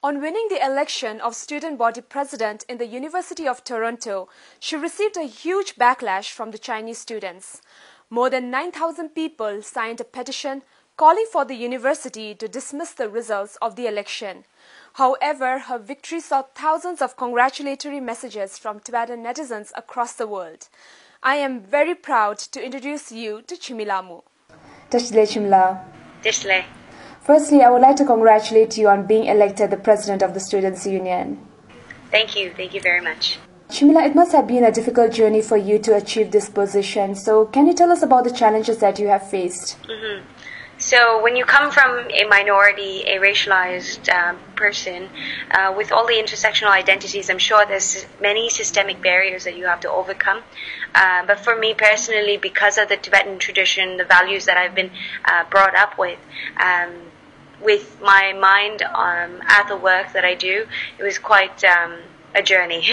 On winning the election of student body president in the University of Toronto, she received a huge backlash from the Chinese students. More than 9,000 people signed a petition calling for the university to dismiss the results of the election. However, her victory saw thousands of congratulatory messages from Tibetan netizens across the world. I am very proud to introduce you to Chimilamu. Tashle Chimla. Tashle. Firstly, I would like to congratulate you on being elected the President of the Students' Union. Thank you. Thank you very much. Chimila, it must have been a difficult journey for you to achieve this position. So can you tell us about the challenges that you have faced? So when you come from a minority, a racialized person, with all the intersectional identities, I'm sure there's many systemic barriers that you have to overcome. But for me personally, because of the Tibetan tradition, the values that I've been brought up with my mind at the work that I do, it was quite a journey.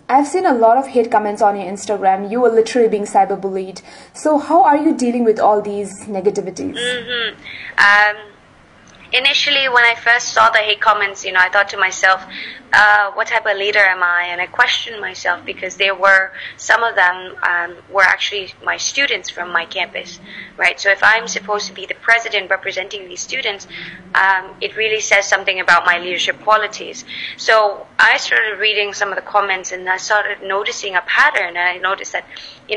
I've seen a lot of hate comments on your Instagram. You were literally being cyberbullied. So how are you dealing with all these negativities? Initially, when I first saw the hate comments, I thought to myself, what type of leader am I? And I questioned myself because some of them were actually my students from my campus, right? So if I'm supposed to be the president representing these students, it really says something about my leadership qualities. So I started reading some of the comments and I started noticing a pattern, and I noticed that,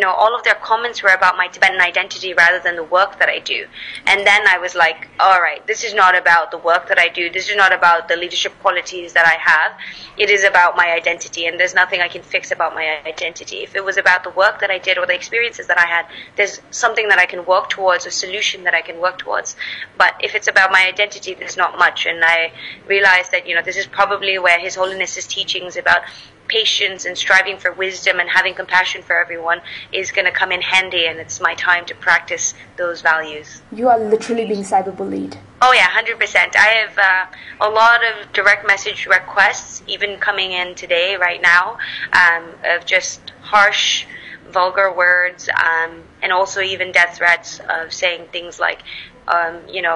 all of their comments were about my Tibetan identity rather than the work that I do. And then I was like, all right, this is not about the work that I do. This is not about the leadership qualities that I have. It is about my identity, and there's nothing I can fix about my identity. If it was about the work that I did or the experiences that I had, there's something that I can work towards, a solution that I can work towards. But if it's about my identity, there's not much. And I realized that, this is probably where His Holiness's teachings about patience and striving for wisdom and having compassion for everyone is going to come in handy, and it's my time to practice those values. You are literally being cyberbullied. Oh yeah, 100%. I have a lot of direct message requests, even coming in today, right now, of just harsh, vulgar words, and also even death threats of saying things like,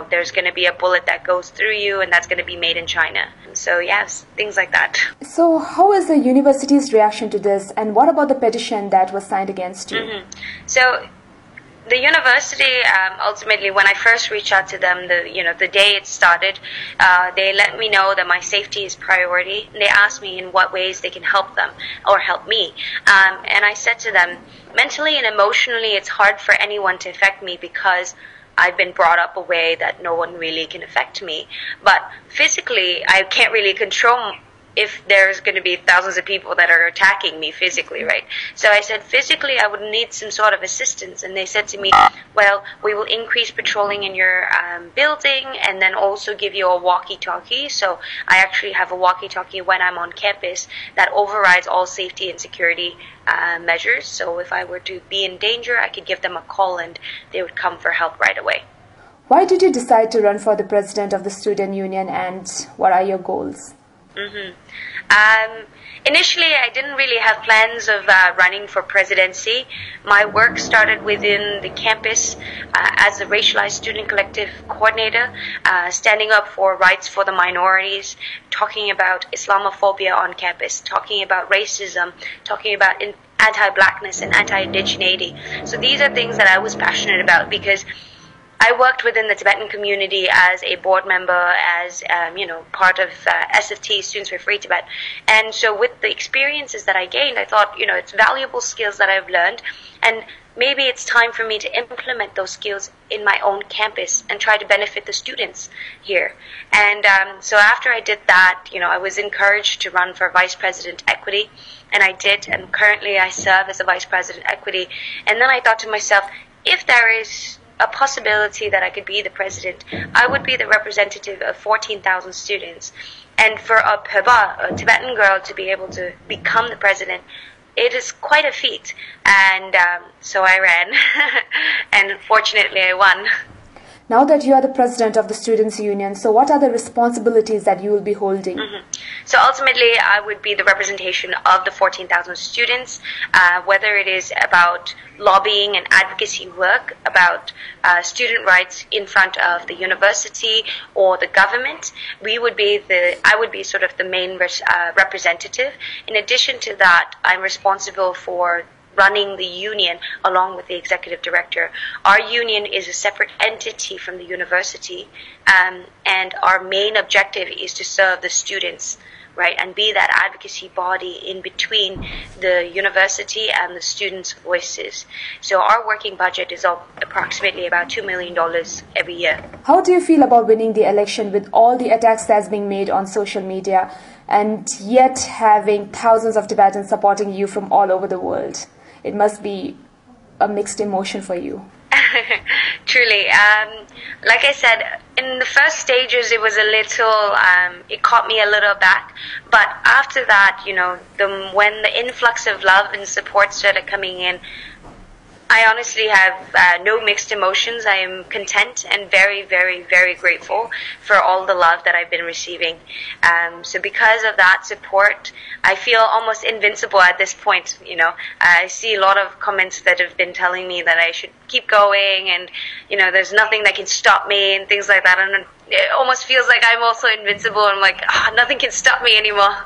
there's going to be a bullet that goes through you, and that's going to be made in China. So yes, things like that. So how is the university's reaction to this, and what about the petition that was signed against you? So the university, ultimately, when I first reached out to them, the day it started, they let me know that my safety is priority. They asked me in what ways they can help them or help me. And I said to them, mentally and emotionally, it's hard for anyone to affect me because I've been brought up a way that no one really can affect me. But physically, I can't really control if there's going to be thousands of people that are attacking me physically, right? So I said, physically, I would need some sort of assistance. And they said to me, well, we will increase patrolling in your building and then also give you a walkie-talkie. So I actually have a walkie-talkie when I'm on campus that overrides all safety and security measures. So if I were to be in danger, I could give them a call and they would come for help right away. Why did you decide to run for the president of the Student Union, and what are your goals? Initially, I didn't really have plans of running for presidency. My work started within the campus as a racialized student collective coordinator, standing up for rights for the minorities, talking about Islamophobia on campus, talking about racism, talking about anti-blackness and anti-indigeneity. So these are things that I was passionate about because I worked within the Tibetan community as a board member, as part of SFT, Students for Free Tibet. And so with the experiences that I gained, I thought, it's valuable skills that I've learned, and maybe it's time for me to implement those skills in my own campus and try to benefit the students here. And so after I did that, I was encouraged to run for Vice President Equity, and I did, and currently I serve as a Vice President Equity. And then I thought to myself, if there is a possibility that I could be the president, I would be the representative of 14,000 students. And for a Pheba, a Tibetan girl, to be able to become the president, it is quite a feat. And so I ran, and fortunately I won. Now that you are the president of the Students' Union, so what are the responsibilities that you will be holding? So ultimately, I would be the representation of the 14,000 students, whether it is about lobbying and advocacy work, about student rights in front of the university or the government. I would be sort of the main representative. In addition to that, I'm responsible for running the union along with the executive director. Our union is a separate entity from the university, and our main objective is to serve the students, right, and be that advocacy body in between the university and the students' voices. So our working budget is approximately about $2 million every year. How do you feel about winning the election with all the attacks that's being made on social media, and yet having thousands of Tibetans supporting you from all over the world? It must be a mixed emotion for you. Truly. Like I said, in the first stages, it was a little, it caught me a little back. But after that, when the influx of love and support started coming in, I honestly have no mixed emotions. I am content and very, very, very grateful for all the love that I've been receiving. So because of that support, I feel almost invincible at this point. I see a lot of comments that have been telling me that I should keep going, and there's nothing that can stop me and things like that. And it almost feels like I'm also invincible. I'm like, nothing can stop me anymore.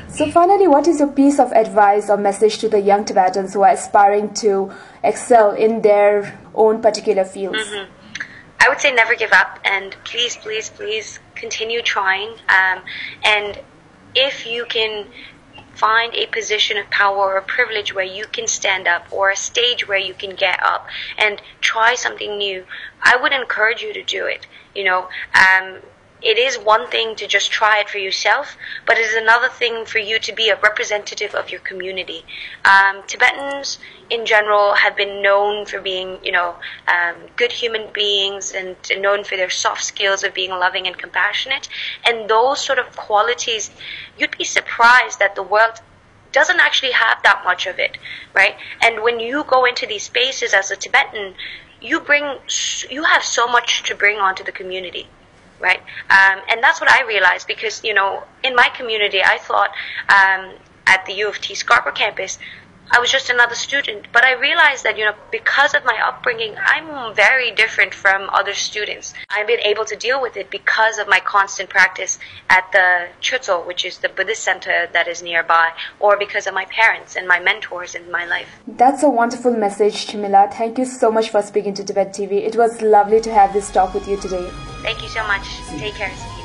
So finally, what is your piece of advice or message to the young Tibetans who are aspiring to excel in their own particular fields? I would say never give up, and please, please, please continue trying. And if you can find a position of power or privilege where you can stand up, or a stage where you can get up and try something new, I would encourage you to do it. It is one thing to just try it for yourself, but it is another thing for you to be a representative of your community. Tibetans in general have been known for being, good human beings, and known for their soft skills of being loving and compassionate. And those sort of qualities, you'd be surprised that the world doesn't actually have that much of it, right? And when you go into these spaces as a Tibetan, you have so much to bring onto the community. Right, and that's what I realized, because in my community, I thought at the U of T Scarborough campus, I was just another student. But I realized that because of my upbringing, I'm very different from other students. I've been able to deal with it because of my constant practice at the Chutso, which is the Buddhist center that is nearby, or because of my parents and my mentors in my life. That's a wonderful message, Chimila. Thank you so much for speaking to Tibet TV. It was lovely to have this talk with you today. Thank you so much. Take care.